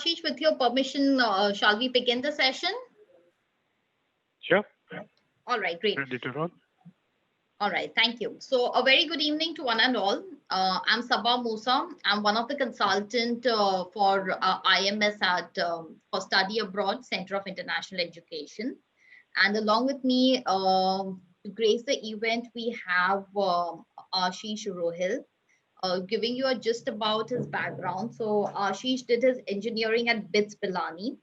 Ashish, with your permission, shall we begin the session? Sure. All right, great. Ready to roll. All right, thank you. So a very good evening to one and all. I'm Sabah Musa. I'm one of the consultant for IMS at for Study Abroad Center of International Education. And along with me to grace the event, we have Ashish Rohil, giving you a gist about his background. So Ashish did his engineering at BITS Pilani.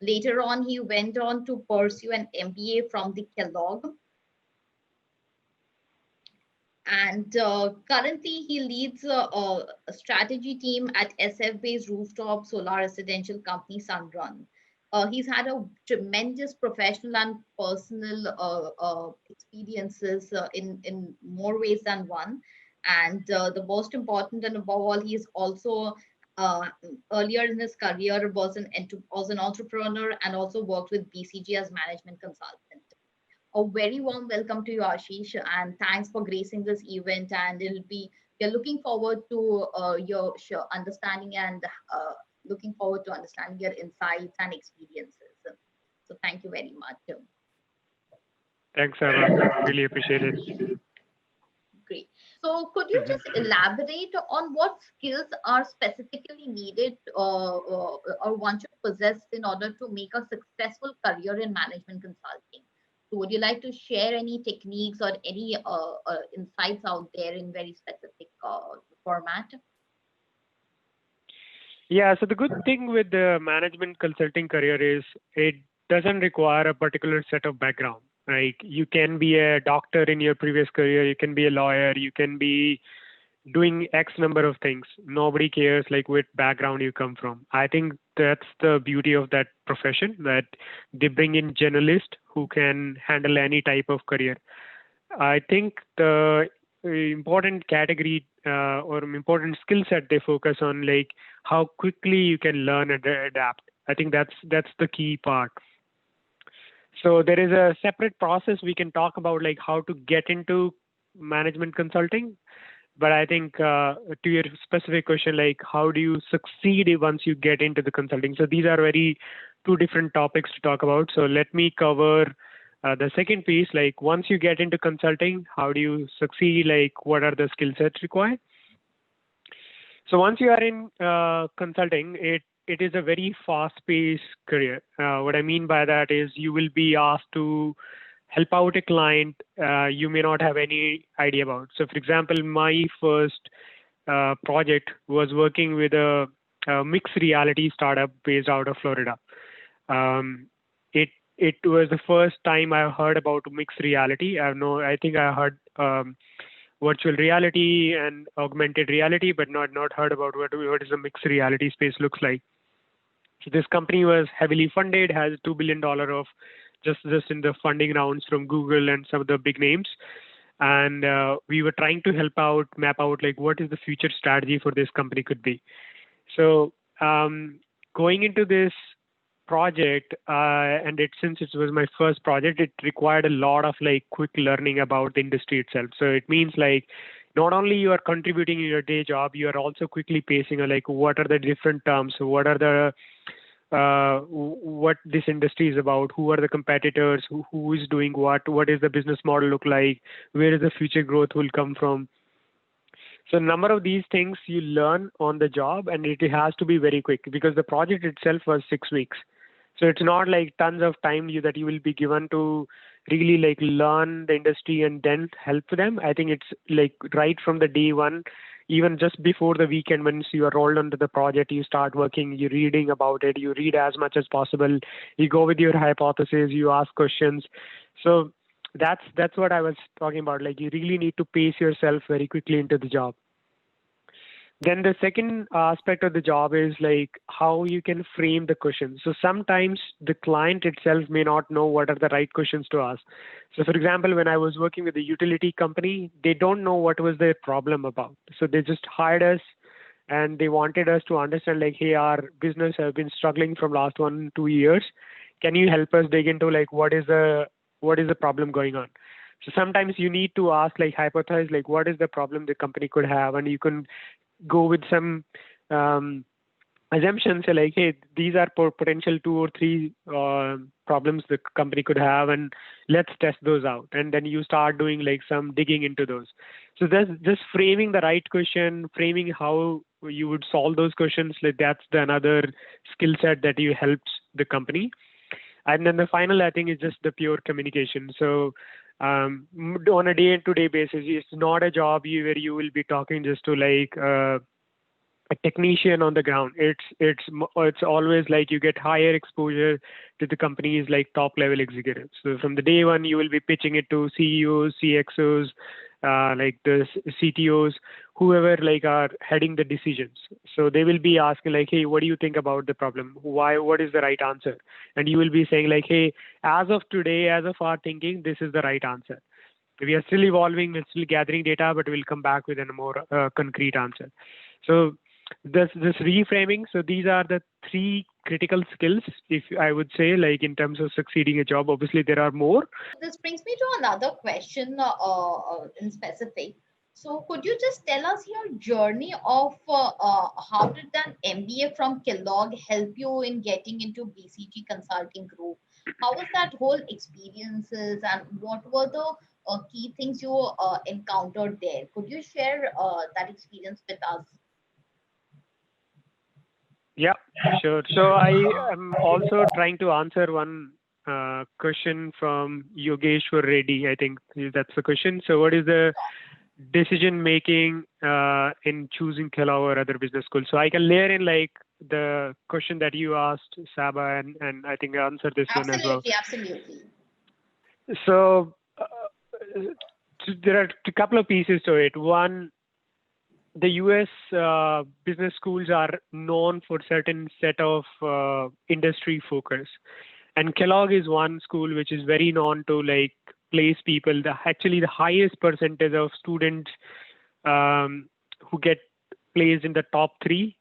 Later on, he went on to pursue an MBA from the Kellogg. And currently, he leads a strategy team at SF-based rooftop solar residential company Sunrun. He's had a tremendous professional and personal experiences in more ways than one. And the most important and above all, he's also earlier in his career was an entrepreneur and also worked with BCG as management consultant. A very warm welcome to you, Ashish, and thanks for gracing this event. And we're looking forward to your understanding and looking forward to understanding your insights and experiences. So thank you very much. Thanks, Sarah. Really appreciate it. Great. So could you just elaborate on what skills are specifically needed or one should possess in order to make a successful career in management consulting? So would you like to share any techniques or any insights out there in very specific format? Yeah, so the good thing with the management consulting career is it doesn't require a particular set of background. Right? You can be a doctor in your previous career, you can be a lawyer, you can be doing X number of things. Nobody cares like what background you come from. I think that's the beauty of that profession, that they bring in generalists who can handle any type of career. I think the important category or important skill set they focus on, like how quickly you can learn and adapt. I think that's the key part. So there is a separate process we can talk about, like how to get into management consulting. But I think to your specific question, like how do you succeed once you get into the consulting? So these are very two different topics to talk about. So let me cover the second piece, like once you get into consulting, how do you succeed? Like what are the skill sets required? So once you are in consulting, it is a very fast-paced career. What I mean by that is you will be asked to help out a client you may not have any idea about. So for example, my first project was working with a mixed reality startup based out of Florida. It was the first time I heard about mixed reality. I think I heard virtual reality and augmented reality, but not heard about what is a mixed reality space looks like. So this company was heavily funded, has $2 billion of just in the funding rounds from Google and some of the big names. And we were trying to help out, map out like what is the future strategy for this company could be. So going into this project, and since it was my first project, it required a lot of like quick learning about the industry itself. So it means like not only you are contributing in your day job, you are also quickly pacing like what are the different terms, what are the what this industry is about, who are the competitors, who is doing what is the business model look like, where is the future growth will come from. So a number of these things you learn on the job, and it has to be very quick because the project itself was 6 weeks. So it's not like tons of time that you will be given to really like learn the industry and then help them. I think it's like right from the day one, even just before the weekend, once you are rolled onto the project, you start working, you're reading about it, you read as much as possible, you go with your hypothesis, you ask questions. So that's what I was talking about. Like you really need to pace yourself very quickly into the job. Then the second aspect of the job is like how you can frame the questions. So sometimes the client itself may not know what are the right questions to ask. So for example, when I was working with a utility company, they don't know what was their problem about. So they just hired us and they wanted us to understand like, hey, our business has been struggling from last 1-2 years. Can you help us dig into like what is the problem going on? So sometimes you need to ask, like hypothesize, like what is the problem the company could have, and you can go with some assumptions are like, hey, these are potential 2 or 3 problems the company could have, and let's test those out. And then you start doing like some digging into those. So that's just framing the right question, framing how you would solve those questions. Like that's the another skill set that you helps the company. And then the final, I think, is just the pure communication. So on a day-to-day basis, it's not a job where you will be talking just to like a technician on the ground. It's always like you get higher exposure to the company's like top level executives. So from the day one, you will be pitching it to CEOs, CXOs, like the CTOs, whoever like are heading the decisions. So they will be asking like, hey, what do you think about the problem? Why? What is the right answer? And you will be saying like, hey, as of today, as of our thinking, this is the right answer. We are still evolving, we're still gathering data, but we'll come back with a more concrete answer. So this reframing. So these are the 3 critical skills, if I would say, like in terms of succeeding a job. Obviously, there are more. This brings me to another question in specific. So could you just tell us your journey of how did that MBA from Kellogg help you in getting into BCG Consulting Group? How was that whole experiences, and what were the key things you encountered there? Could you share that experience with us? Yeah, sure. So I am also trying to answer one question from Yogeshwar Reddy. I think that's the question. So what is the decision making in choosing Kellogg or other business schools? So I can layer in like the question that you asked, Saba, and I think I answered this one as well. Absolutely. So there are a couple of pieces to it. One, the US business schools are known for certain set of industry focus, and Kellogg is one school which is very known to like place people. Actually the highest percentage of students who get placed in the top 3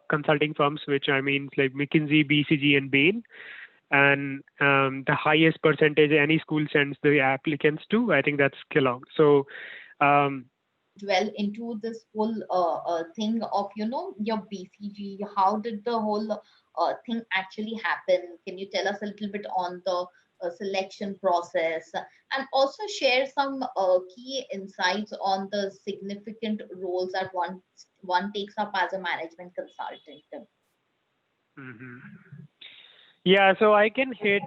consulting firms, which I mean like McKinsey, BCG, and Bain. And the highest percentage any school sends the applicants to, I think that's Kellogg. So dwell into this whole thing of your BCG. How did the whole thing actually happen? Can you tell us a little bit on the selection process, and also share some key insights on the significant roles that one takes up as a management consultant? Mm-hmm. Yeah, so I can hit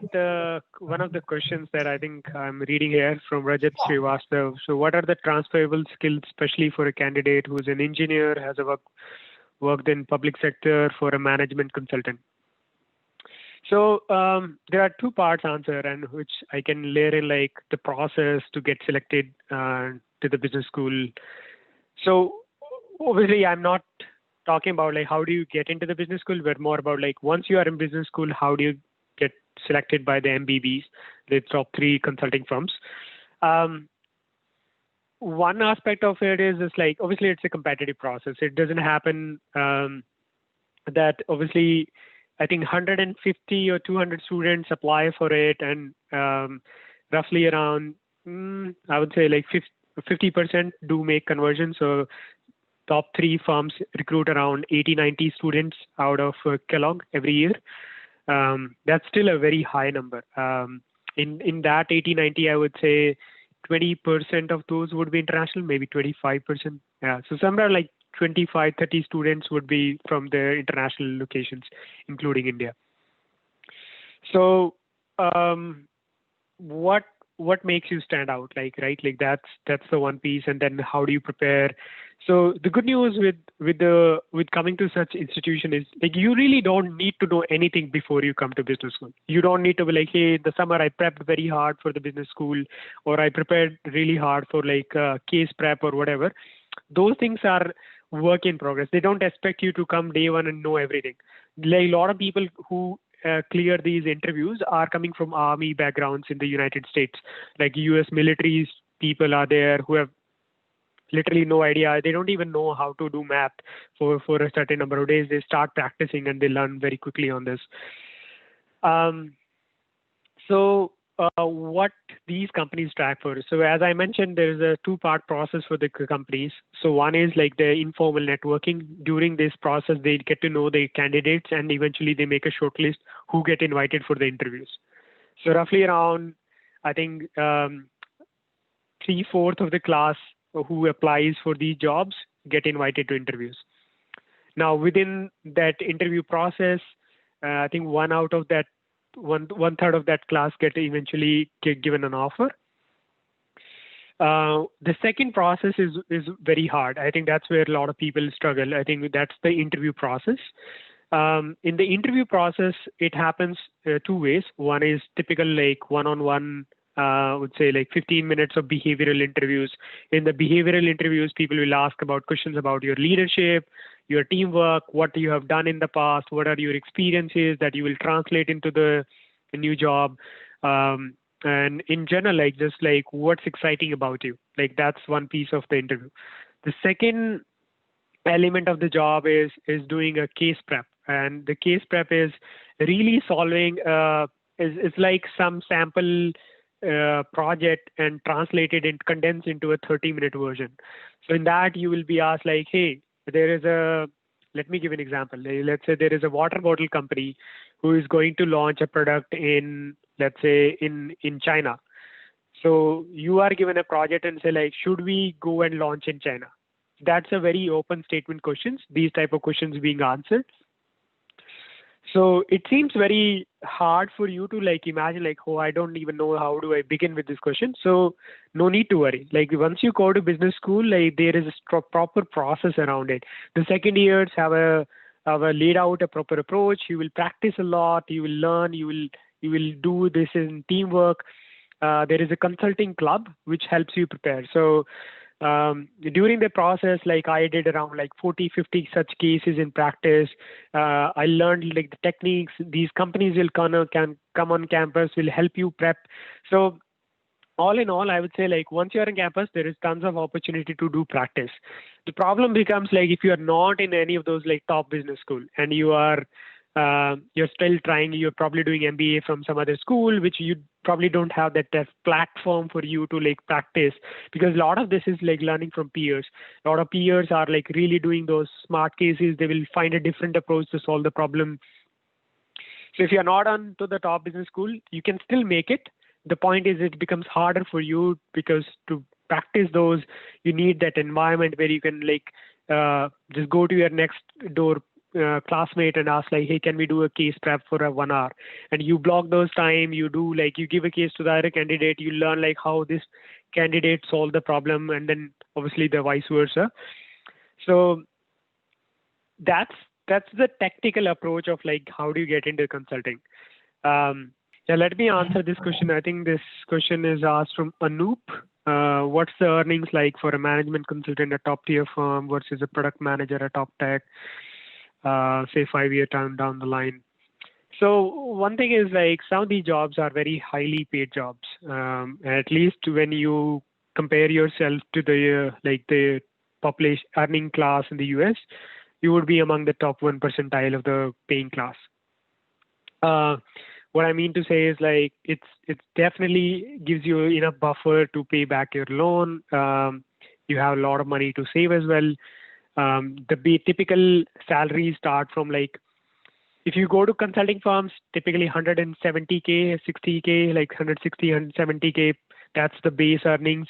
one of the questions that I think I'm reading here from Rajat Srivastav. So what are the transferable skills, especially for a candidate who's an engineer, has worked in public sector for a management consultant? So there are 2 parts answer, and which I can layer in like the process to get selected to the business school. So obviously I'm not talking about like how do you get into the business school, but more about like once you are in business school, how do you get selected by the MBBs, the top 3 consulting firms. One aspect of it is like obviously it's a competitive process. It doesn't happen that obviously I think 150 or 200 students apply for it, and roughly around I would say like 50% do make conversion. So top 3 firms recruit around 80-90 students out of Kellogg every year. That's still a very high number. In that 80-90, I would say 20% of those would be international, maybe 25%. Yeah, so somewhere like 25-30 students would be from the international locations, including India. So what makes you stand out, like, right? Like that's the one piece. And then how do you prepare? So the good news with coming to such institution is like you really don't need to know anything before you come to business school. You don't need to be like, hey, the summer I prepped very hard for the business school, or I prepared really hard for like case prep or whatever. Those things are work in progress. They don't expect you to come day one and know everything. Like a lot of people who clear these interviews are coming from army backgrounds in the United States. Like US military people are there who have literally no idea. They don't even know how to do math for a certain number of days. They start practicing and they learn very quickly on this. So what these companies track for. So as I mentioned, there is a two-part process for the companies. So one is like the informal networking. During this process, they get to know the candidates and eventually they make a shortlist who get invited for the interviews. So roughly around, I think, 3/4 of the class who applies for these jobs get invited to interviews. Now, within that interview process, I think one third of that class get eventually given an offer. The second process is very hard. I think that's where a lot of people struggle. I think that's the interview process. In the interview process, it happens two ways. One is typical like one-on-one, would say like 15 minutes of behavioral interviews. In the behavioral interviews, people will ask about questions about your leadership, your teamwork, what you have done in the past, what are your experiences that you will translate into the new job. And in general, like just like what's exciting about you. Like that's one piece of the interview. The second element of the job is doing a case prep, and the case prep is really solving is like some sample project and translated and condensed into a 30-minute version. So in that you will be asked like, hey, let me give an example. Let's say there is a water bottle company who is going to launch a product in, let's say in China. So you are given a project and say like, should we go and launch in China? That's a very open statement questions, these type of questions being answered. So it seems very hard for you to like imagine like, oh, I don't even know how do I begin with this question. So no need to worry. Like once you go to business school, like there is a proper process around it. The second years have laid out a proper approach. You will practice a lot. You will learn. You will do this in teamwork. There is a consulting club which helps you prepare. So during the process, like I did around like 40, 50 such cases in practice. I learned like the techniques. These companies will can come on campus, will help you prep. So all in all, I would say like once you're on campus, there is tons of opportunity to do practice. The problem becomes like if you are not in any of those like top business school and you're still trying, you're probably doing MBA from some other school, which you probably don't have that platform for you to like practice, because a lot of this is like learning from peers. A lot of peers are like really doing those smart cases. They will find a different approach to solve the problem. So if you're not on to the top business school, you can still make it. The point is it becomes harder for you because to practice those, you need that environment where you can like just go to your next door classmate and ask like, hey, can we do a case prep for a 1 hour? And you block those time. You do like you give a case to the other candidate. You learn like how this candidate solved the problem, and then obviously the vice versa. So that's the tactical approach of like how do you get into consulting. Yeah, let me answer this question. I think this question is asked from Anoop. What's the earnings like for a management consultant at a top tier firm versus a product manager at top tech, say 5-year time down the line? So one thing is like some of these jobs are very highly paid jobs. At least when you compare yourself to the population earning class in the US, you would be among the top 1 percentile of the paying class. What I mean to say is like it's definitely gives you enough buffer to pay back your loan. You have a lot of money to save as well. The typical salaries start from like, if you go to consulting firms, typically 170K, 60K, like 160, 170K, that's the base earnings.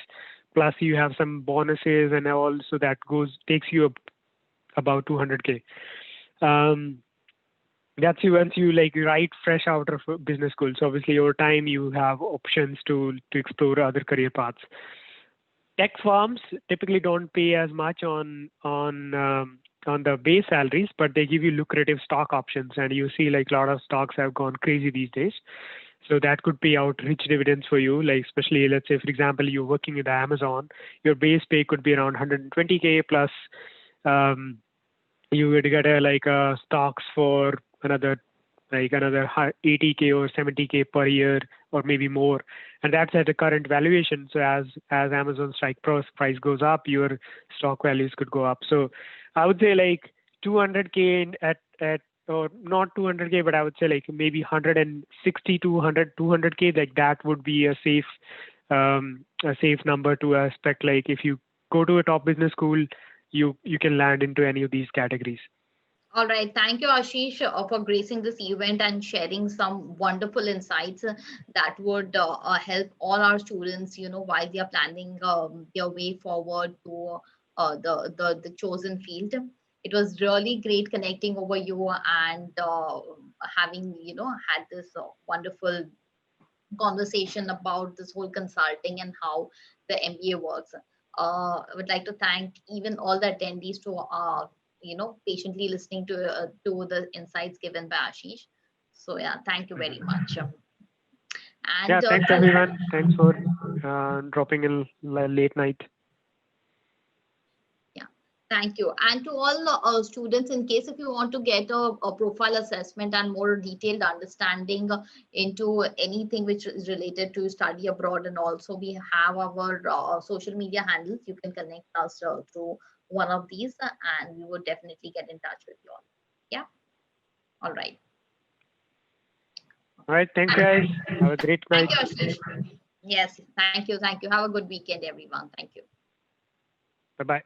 Plus you have some bonuses and all, so that takes you up about 200K. That's once you like right fresh out of business school. So obviously over time you have options to explore other career paths. Tech firms typically don't pay as much on the base salaries, but they give you lucrative stock options, and you see like a lot of stocks have gone crazy these days. So that could pay out rich dividends for you. Like especially, let's say for example, you're working at Amazon, your base pay could be around 120K plus. You would get stocks for another 80K or 70K per year or maybe more, and that's at the current valuation. So as Amazon strike price goes up, your stock values could go up. So I would say like 200K at or not 200K, but I would say like maybe 160 to 200K, like that would be a safe number to expect. Like if you go to a top business school, you can land into any of these categories. All right. Thank you, Ashish, for gracing this event and sharing some wonderful insights that would help all our students, while they are planning their way forward to the chosen field. It was really great connecting over you and having, had this wonderful conversation about this whole consulting and how the MBA works. I would like to thank even all the attendees to patiently listening to the insights given by Ashish. So yeah, thank you very much. Yeah, And thanks everyone. Thanks for dropping in late night. yeah, thank you. And to all students, in case if you want to get a profile assessment and more detailed understanding into anything which is related to study abroad, and also we have our social media handles. You can connect us through one of these, and we would definitely get in touch with you all. Yeah. All right. All right, thanks guys. Have a great Thank night. you, Ashish. Yes, thank you. Thank you. Have a good weekend, everyone. Thank you. Bye bye.